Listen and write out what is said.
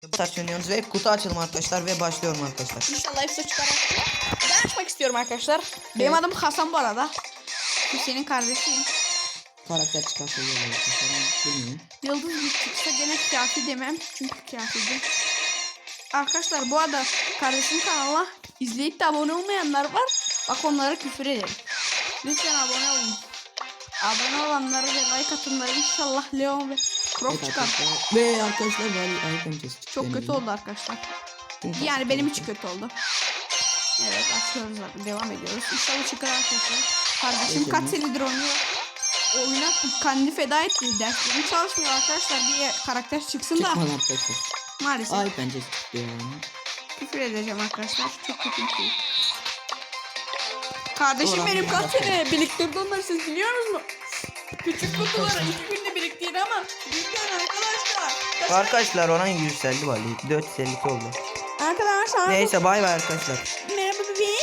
Oynuyoruz ve kutu açalım arkadaşlar ve başlıyorum arkadaşlar. İnşallah hepsi çıkar. Ben açmak istiyorum arkadaşlar. Benim adım Hasan bu arada. Hüseyin'in kardeşiyim. Karakter çıkarsa iyi olur arkadaşlar. Bilmiyorum. Yıldız bir çıksa gene kafi demem. Çünkü kafiydi. Arkadaşlar bu arada kardeşim kanala izleyip de abone olmayanlar var. Bak onlara küfür ederim. Lütfen abone olun. Abone olanlara ve like atanlara inşallah Leon ve Croc Evet çıkar. arkadaşlar. Ve arkadaşlar bari iPhone çıktı. Çok kötü oldu arkadaşlar. Yani benim için kötü oldu. Evet açıyoruz abi. Devam ediyoruz. İnşallah çıkar arkadaşlar. Kardeşim kaç senedir oynuyor. Oyuna kendini feda etti. Derslerim çalışmıyor arkadaşlar. Bir karakter çıksın da. Çıkmadı arkadaşlar. Maalesef. iPhone çıktı yani. Küfür edeceğim arkadaşlar. Çok kötü bir şey. Kardeşim Doğru, benim abi, kaç sene biriktirdi onları siz biliyor musunuz? Küçük kutuları 2 günde biriktirdi ama büyükler arkadaşlar. Arkadaşlar oran yükseldi valla. 452 oldu. Arkadaşlar. Neyse bay bay arkadaşlar.